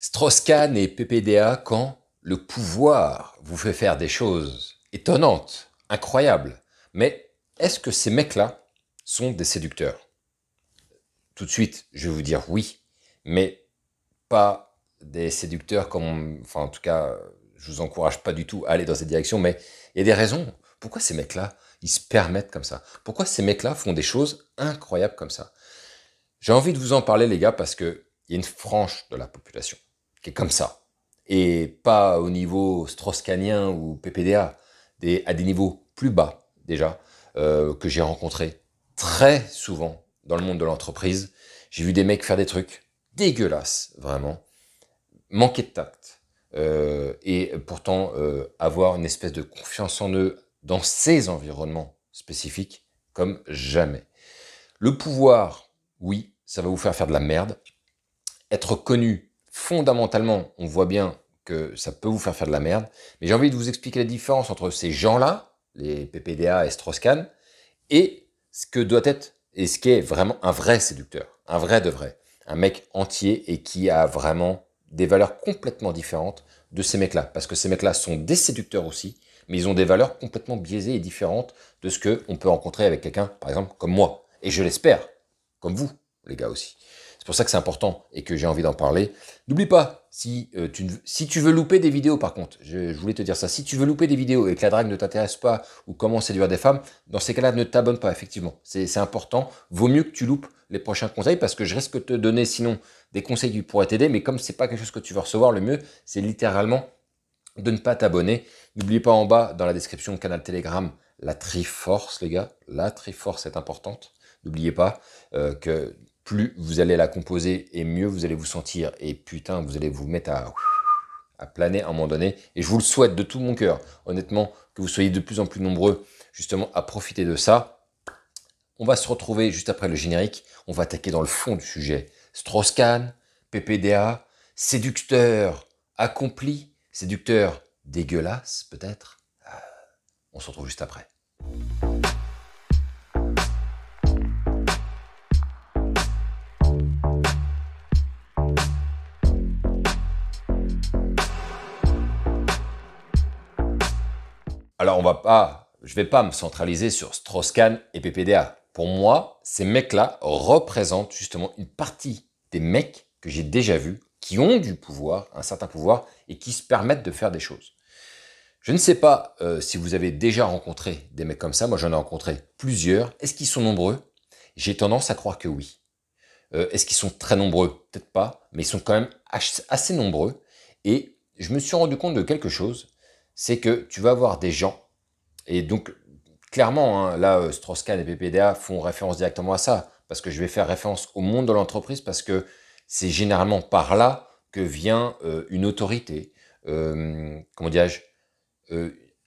Strauss-Kahn et PPDA quand le pouvoir vous fait faire des choses étonnantes, incroyables. Mais est-ce que ces mecs-là sont des séducteurs? Tout de suite, je vais vous dire oui, mais pas des séducteurs comme, enfin en tout cas, je vous encourage pas du tout à aller dans cette direction, mais il y a des raisons. Pourquoi ces mecs-là, ils se permettent comme ça? Pourquoi ces mecs-là font des choses incroyables comme ça? J'ai envie de vous en parler, les gars, parce que il y a une frange de la population qui est comme ça. Et pas au niveau strauss-kahnien ou PPDA, à des niveaux plus bas, déjà, que j'ai rencontrés très souvent dans le monde de l'entreprise. J'ai vu des mecs faire des trucs dégueulasses, vraiment, manquer de tact, et pourtant avoir une espèce de confiance en eux dans ces environnements spécifiques comme jamais. Le pouvoir, oui, ça va vous faire de la merde. Être connu, fondamentalement, on voit bien que ça peut vous faire de la merde. Mais j'ai envie de vous expliquer la différence entre ces gens-là, les PPDA et Strauss-Kahn, et ce que doit être, et ce qui est vraiment un vrai séducteur, un vrai de vrai, un mec entier et qui a vraiment des valeurs complètement différentes de ces mecs-là. Parce que ces mecs-là sont des séducteurs aussi, mais ils ont des valeurs complètement biaisées et différentes de ce qu'on peut rencontrer avec quelqu'un, par exemple, comme moi. Et je l'espère, comme vous, les gars aussi. C'est pour ça que c'est important et que j'ai envie d'en parler. N'oublie pas, si tu veux louper des vidéos, par contre, je voulais te dire ça, si tu veux louper des vidéos et que la drague ne t'intéresse pas ou comment séduire des femmes, dans ces cas-là, ne t'abonne pas, effectivement. C'est important. Vaut mieux que tu loupes les prochains conseils parce que je risque de te donner sinon des conseils qui pourraient t'aider, mais comme c'est pas quelque chose que tu veux recevoir, le mieux, c'est littéralement de ne pas t'abonner. N'oubliez pas en bas, dans la description, le canal Telegram, la Triforce, les gars. La Triforce est importante. N'oubliez pas que plus vous allez la composer et mieux vous allez vous sentir. Et putain, vous allez vous mettre à planer à un moment donné. Et je vous le souhaite de tout mon cœur, honnêtement, que vous soyez de plus en plus nombreux, justement, à profiter de ça. On va se retrouver juste après le générique. On va attaquer dans le fond du sujet. Strauss-Kahn, PPDA, séducteur accompli, séducteur dégueulasse, peut-être. On se retrouve juste après. Alors, je vais pas me centraliser sur Strauss-Kahn et PPDA. Pour moi, ces mecs-là représentent justement une partie des mecs que j'ai déjà vus, qui ont du pouvoir, un certain pouvoir, et qui se permettent de faire des choses. Je ne sais pas si vous avez déjà rencontré des mecs comme ça. Moi, j'en ai rencontré plusieurs. Est-ce qu'ils sont nombreux? J'ai tendance à croire que oui. Est-ce qu'ils sont très nombreux? Peut-être pas, mais ils sont quand même assez nombreux. Et je me suis rendu compte de quelque chose, c'est que tu vas avoir des gens, et donc clairement, hein, là, Strauss-Kahn et PPDA font référence directement à ça, parce que je vais faire référence au monde de l'entreprise, parce que c'est généralement par là que vient une autorité, comment dirais-je,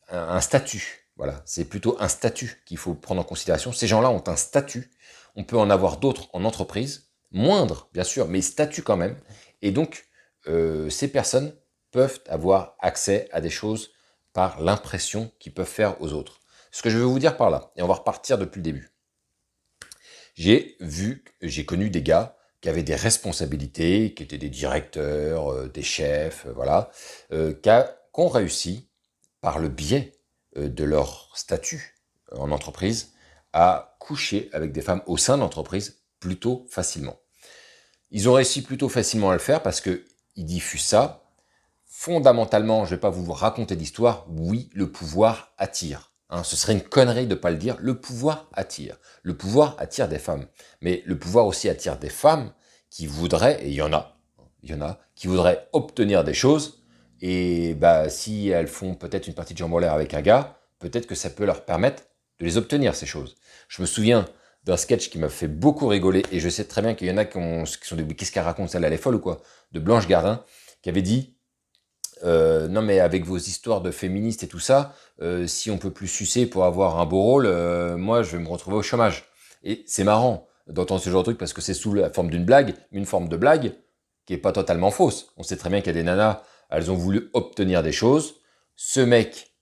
un statut. Voilà, c'est plutôt un statut qu'il faut prendre en considération. Ces gens-là ont un statut. On peut en avoir d'autres en entreprise, moindre bien sûr, mais statut quand même. Et donc, ces personnes peuvent avoir accès à des choses par l'impression qu'ils peuvent faire aux autres. Ce que je veux vous dire par là, et on va repartir depuis le début. J'ai connu des gars qui avaient des responsabilités, qui étaient des directeurs, des chefs, voilà, qui ont réussi par le biais de leur statut en entreprise, à coucher avec des femmes au sein de l'entreprise plutôt facilement. Ils ont réussi plutôt facilement à le faire parce qu'ils diffusent ça. Fondamentalement, je ne vais pas vous raconter d'histoire, oui, le pouvoir attire. Hein, ce serait une connerie de ne pas le dire, le pouvoir attire. Le pouvoir attire des femmes. Mais le pouvoir aussi attire des femmes qui voudraient, et il y en a, qui voudraient obtenir des choses. Et bah, si elles font peut-être une partie de jambes en l'air avec un gars, peut-être que ça peut leur permettre de les obtenir, ces choses. Je me souviens d'un sketch qui m'a fait beaucoup rigoler, et je sais très bien qu'il y en a qui sont des... Qu'est-ce qu'elle raconte, celle-là, elle est folle ou quoi? De Blanche Gardin, qui avait dit non mais avec vos histoires de féministes et tout ça, si on peut plus sucer pour avoir un beau rôle, moi je vais me retrouver au chômage. Et c'est marrant d'entendre ce genre de truc parce que c'est sous la forme d'une blague, une forme de blague qui est pas totalement fausse. On sait très bien qu'il y a des nanas, elles ont voulu obtenir des choses. Ce mec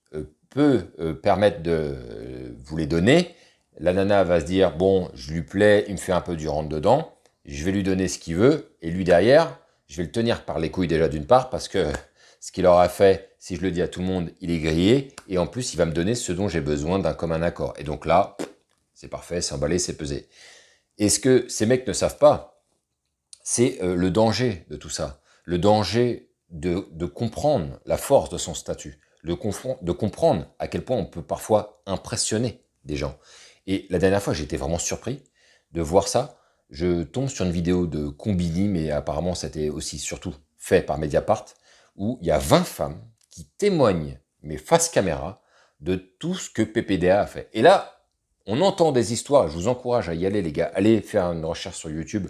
peut permettre de vous les donner. La nana va se dire bon, je lui plais, il me fait un peu du rentre dedans, je vais lui donner ce qu'il veut, et lui derrière, je vais le tenir par les couilles déjà d'une part, parce que ce qu'il aura fait, si je le dis à tout le monde, il est grillé, et en plus, il va me donner ce dont j'ai besoin d'un commun accord. Et donc là, c'est parfait, c'est emballé, c'est pesé. Et ce que ces mecs ne savent pas, c'est le danger de tout ça. Le danger de comprendre la force de son statut, de comprendre à quel point on peut parfois impressionner des gens. Et la dernière fois, j'ai été vraiment surpris de voir ça. Je tombe sur une vidéo de Combini, mais apparemment c'était aussi surtout fait par Mediapart, où il y a 20 femmes qui témoignent, mais face caméra, de tout ce que PPDA a fait. Et là, on entend des histoires, je vous encourage à y aller les gars, allez faire une recherche sur YouTube,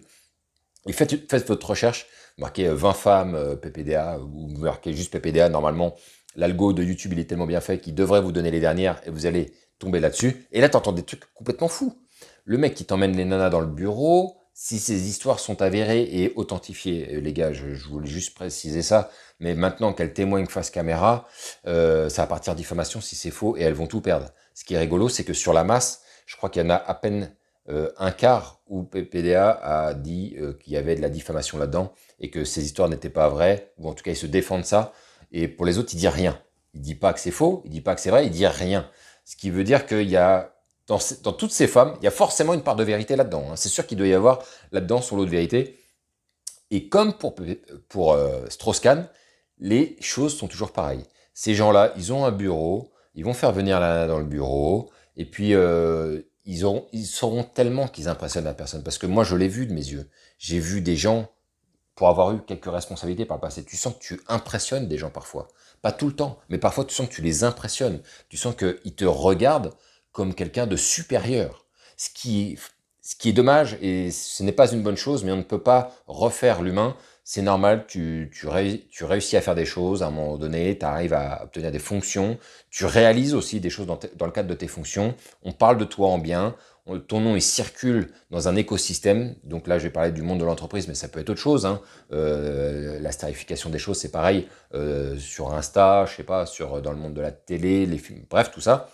et faites votre recherche, marquez 20 femmes PPDA, ou marquez juste PPDA, normalement, l'algo de YouTube il est tellement bien fait qu'il devrait vous donner les dernières, et vous allez tomber là-dessus, et là t'entends des trucs complètement fous. Le mec qui t'emmène les nanas dans le bureau, si ces histoires sont avérées et authentifiées, les gars, je voulais juste préciser ça, mais maintenant qu'elles témoignent face caméra, ça va partir diffamation si c'est faux, et elles vont tout perdre. Ce qui est rigolo, c'est que sur la masse, je crois qu'il y en a à peine un quart où PPDA a dit qu'il y avait de la diffamation là-dedans, et que ces histoires n'étaient pas vraies, ou en tout cas ils se défendent ça, et pour les autres, il dit rien. Il dit pas que c'est faux, il dit pas que c'est vrai, il dit rien. Ce qui veut dire qu'il y a dans toutes ces femmes, il y a forcément une part de vérité là-dedans. Hein. C'est sûr qu'il doit y avoir là-dedans son lot de vérité. Et comme pour Strauss-Kahn, les choses sont toujours pareilles. Ces gens-là, ils ont un bureau, ils vont faire venir la nana dans le bureau, et puis ils sauront tellement qu'ils impressionnent la personne. Parce que moi, je l'ai vu de mes yeux. J'ai vu des gens, pour avoir eu quelques responsabilités par le passé, tu sens que tu impressionnes des gens parfois. Pas tout le temps, mais parfois tu sens que tu les impressionnes. Tu sens qu'ils te regardent comme quelqu'un de supérieur. Ce qui est dommage, et ce n'est pas une bonne chose, mais on ne peut pas refaire l'humain. C'est normal, tu réussis à faire des choses, à un moment donné, tu arrives à obtenir des fonctions, tu réalises aussi des choses dans le cadre de tes fonctions, on parle de toi en bien, ton nom il circule dans un écosystème, donc là je vais parler du monde de l'entreprise, mais ça peut être autre chose, hein. La starification des choses c'est pareil, sur Insta, je sais pas, dans le monde de la télé, les films, bref tout ça,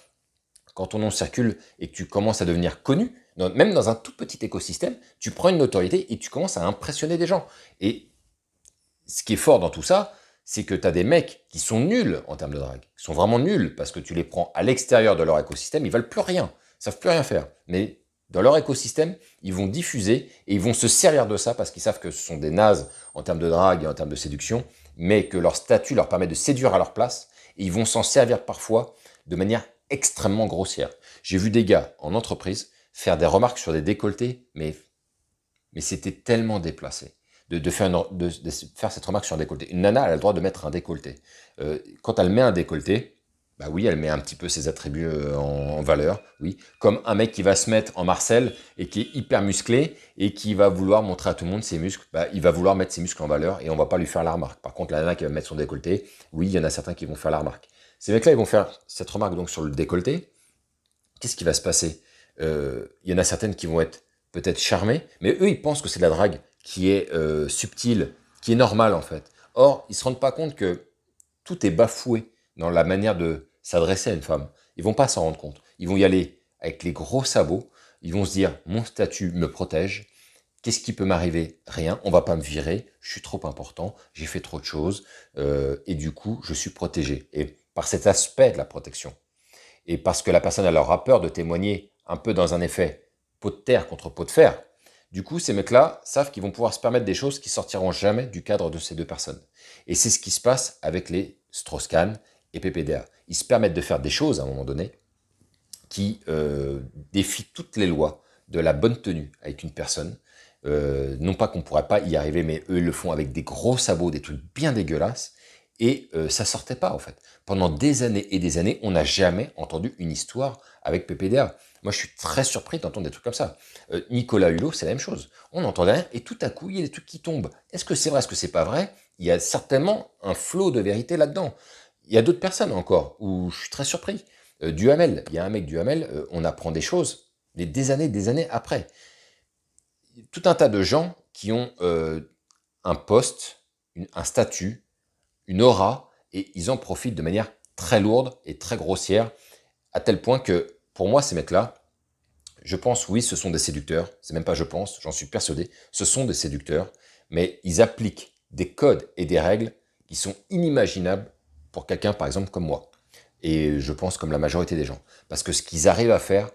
quand ton nom circule et que tu commences à devenir connu, même dans un tout petit écosystème, tu prends une notoriété et tu commences à impressionner des gens. Et ce qui est fort dans tout ça, c'est que tu as des mecs qui sont nuls en termes de drague, qui sont vraiment nuls parce que tu les prends à l'extérieur de leur écosystème, ils valent plus rien, ils savent plus rien faire. Mais dans leur écosystème, ils vont diffuser et ils vont se servir de ça parce qu'ils savent que ce sont des nazes en termes de drague et en termes de séduction, mais que leur statut leur permet de séduire à leur place et ils vont s'en servir parfois de manière extrêmement grossière. J'ai vu des gars en entreprise faire des remarques sur des décolletés, mais c'était tellement déplacé de faire cette remarque sur un décolleté. Une nana, elle a le droit de mettre un décolleté. Quand elle met un décolleté, bah oui, elle met un petit peu ses attributs en valeur, oui. Comme un mec qui va se mettre en Marcel et qui est hyper musclé et qui va vouloir montrer à tout le monde ses muscles, bah, il va vouloir mettre ses muscles en valeur et on va pas lui faire la remarque. Par contre, la nana qui va mettre son décolleté, oui, il y en a certains qui vont faire la remarque. Ces mecs-là, ils vont faire cette remarque donc sur le décolleté. Qu'est-ce qui va se passer? Il y en a certaines qui vont être peut-être charmées, mais eux, ils pensent que c'est de la drague qui est subtile, qui est normale en fait. Or, ils se rendent pas compte que tout est bafoué dans la manière de s'adresser à une femme. Ils vont pas s'en rendre compte. Ils vont y aller avec les gros sabots. Ils vont se dire, mon statut me protège. Qu'est-ce qui peut m'arriver? Rien. On va pas me virer. Je suis trop important. J'ai fait trop de choses. Et du coup, je suis protégé. Et par cet aspect de la protection, et parce que la personne elle aura peur de témoigner un peu dans un effet pot de terre contre pot de fer, du coup, ces mecs-là savent qu'ils vont pouvoir se permettre des choses qui sortiront jamais du cadre de ces deux personnes. Et c'est ce qui se passe avec les Strauss-Kahn et PPDA. Ils se permettent de faire des choses à un moment donné qui défient toutes les lois de la bonne tenue avec une personne. Non pas qu'on pourrait pas y arriver, mais eux ils le font avec des gros sabots, des trucs bien dégueulasses. Et ça sortait pas en fait. Pendant des années et des années, on n'a jamais entendu une histoire avec PPDA. Moi, je suis très surpris d'entendre des trucs comme ça. Nicolas Hulot, c'est la même chose. On n'entendait rien et tout à coup, il y a des trucs qui tombent. Est-ce que c'est vrai, est-ce que c'est pas vrai? Il y a certainement un flot de vérité là-dedans. Il y a d'autres personnes encore où je suis très surpris. Duhamel, il y a un mec Duhamel, on apprend des choses des années après. Tout un tas de gens qui ont un poste, un statut, une aura, et ils en profitent de manière très lourde et très grossière, à tel point que, pour moi, ces mecs-là, je pense, oui, ce sont des séducteurs, c'est même pas je pense, j'en suis persuadé, ce sont des séducteurs, mais ils appliquent des codes et des règles qui sont inimaginables pour quelqu'un, par exemple, comme moi. Et je pense comme la majorité des gens. Parce que ce qu'ils arrivent à faire,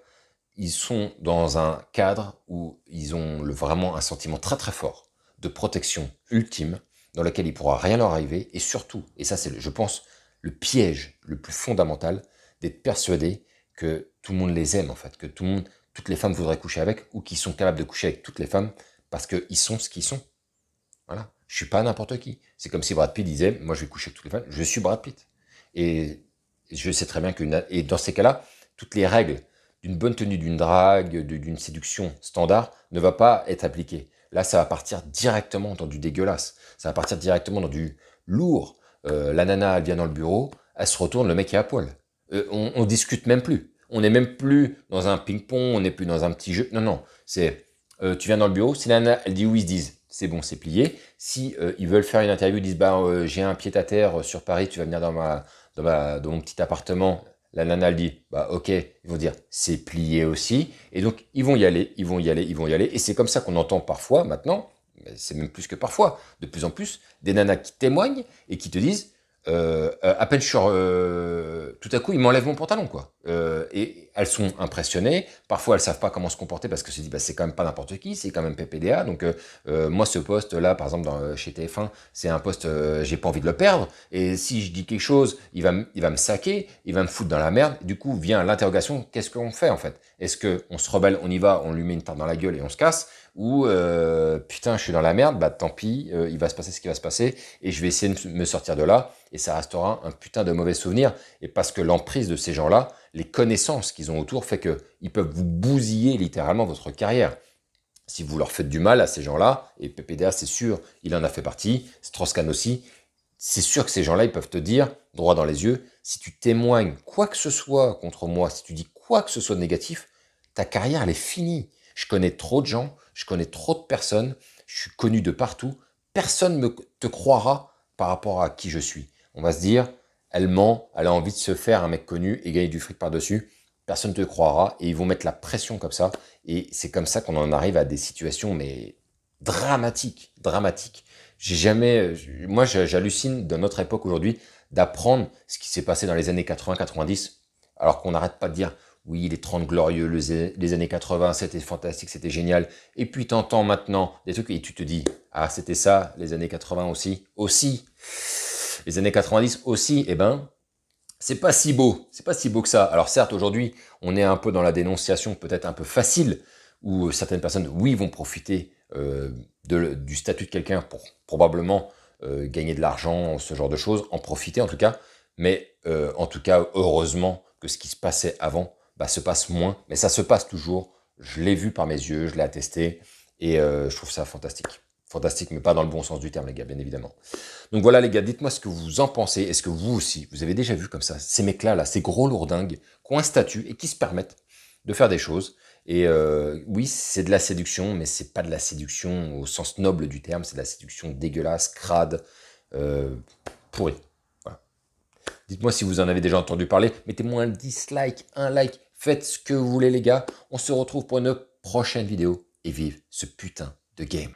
ils sont dans un cadre où ils ont vraiment un sentiment très très fort de protection ultime, dans lequel il ne pourra rien leur arriver, et surtout, et ça c'est, je pense, le piège le plus fondamental, d'être persuadé que tout le monde les aime en fait, que toutes les femmes voudraient coucher avec, ou qu'ils sont capables de coucher avec toutes les femmes, parce qu'ils sont ce qu'ils sont. Voilà. Je suis pas n'importe qui. C'est comme si Brad Pitt disait, moi je vais coucher avec toutes les femmes, je suis Brad Pitt. Et je sais très bien et dans ces cas-là, toutes les règles d'une bonne tenue d'une drague, d'une séduction standard, ne va pas être appliquée. Là, ça va partir directement dans du dégueulasse. Ça va partir directement dans du lourd. La nana, elle vient dans le bureau, elle se retourne, le mec est à poil. On discute même plus. On n'est même plus dans un ping-pong, on n'est plus dans un petit jeu. Non, non, c'est tu viens dans le bureau, si la nana, elle dit oui, ils se disent c'est bon, c'est plié. Si ils veulent faire une interview, ils disent bah j'ai un pied-à-terre sur Paris, tu vas venir dans mon petit appartement. La nana, elle dit, bah ok, ils vont dire, c'est plié aussi. Et donc, ils vont y aller, ils vont y aller, ils vont y aller. Et c'est comme ça qu'on entend parfois, maintenant, mais c'est même plus que parfois, de plus en plus, des nanas qui témoignent et qui te disent, à peine je suis, tout à coup, ils m'enlèvent mon pantalon, quoi. Et elles sont impressionnées. Parfois, elles savent pas comment se comporter parce que c'est quand même pas n'importe qui, c'est quand même PPDA. Donc, moi, ce poste-là, par exemple, chez TF1, c'est un poste, j'ai pas envie de le perdre. Et si je dis quelque chose, il va me saquer, il va me foutre dans la merde. Du coup, vient l'interrogation, qu'est-ce qu'on fait, en fait? Est-ce qu'on se rebelle, on y va, on lui met une tarte dans la gueule et on se casse? Ou, putain, je suis dans la merde, bah tant pis, il va se passer ce qui va se passer et je vais essayer de me sortir de là. Et ça restera un putain de mauvais souvenir. Et parce que l'emprise de ces gens-là, les connaissances qu'ils ont autour, fait qu'ils peuvent vous bousiller littéralement votre carrière. Si vous leur faites du mal à ces gens-là, et PPDA, c'est sûr, il en a fait partie, Strauss-Kahn aussi, c'est sûr que ces gens-là, ils peuvent te dire, droit dans les yeux, si tu témoignes quoi que ce soit contre moi, si tu dis quoi que ce soit de négatif, ta carrière, elle est finie. Je connais trop de gens, je connais trop de personnes, je suis connu de partout, personne ne te croira par rapport à qui je suis. On va se dire, elle ment, elle a envie de se faire un mec connu et gagner du fric par-dessus. Personne ne te croira et ils vont mettre la pression comme ça. Et c'est comme ça qu'on en arrive à des situations, mais dramatiques, dramatiques. Moi, j'hallucine de notre époque aujourd'hui d'apprendre ce qui s'est passé dans les années 80-90, alors qu'on n'arrête pas de dire, oui, les 30 glorieux, les années 80, c'était fantastique, c'était génial. Et puis t'entends maintenant des trucs et tu te dis, ah, c'était ça, les années 80 aussi. Les années 90 aussi, eh ben, c'est pas si beau que ça. Alors certes, aujourd'hui, on est un peu dans la dénonciation peut-être un peu facile, où certaines personnes, oui, vont profiter du statut de quelqu'un pour probablement gagner de l'argent, ce genre de choses, en profiter en tout cas. Mais en tout cas, heureusement que ce qui se passait avant se passe moins, mais ça se passe toujours. Je l'ai vu par mes yeux, je l'ai attesté, et je trouve ça fantastique. Fantastique, mais pas dans le bon sens du terme, les gars, bien évidemment. Donc voilà, les gars, dites-moi ce que vous en pensez. Est-ce que vous aussi, vous avez déjà vu comme ça, ces mecs-là, ces gros lourdingues, qui ont un statut et qui se permettent de faire des choses. Et oui, c'est de la séduction, mais c'est pas de la séduction au sens noble du terme, c'est de la séduction dégueulasse, crade, pourrie. Voilà. Dites-moi si vous en avez déjà entendu parler. Mettez-moi un dislike, un like. Faites ce que vous voulez, les gars. On se retrouve pour une prochaine vidéo. Et vive ce putain de game.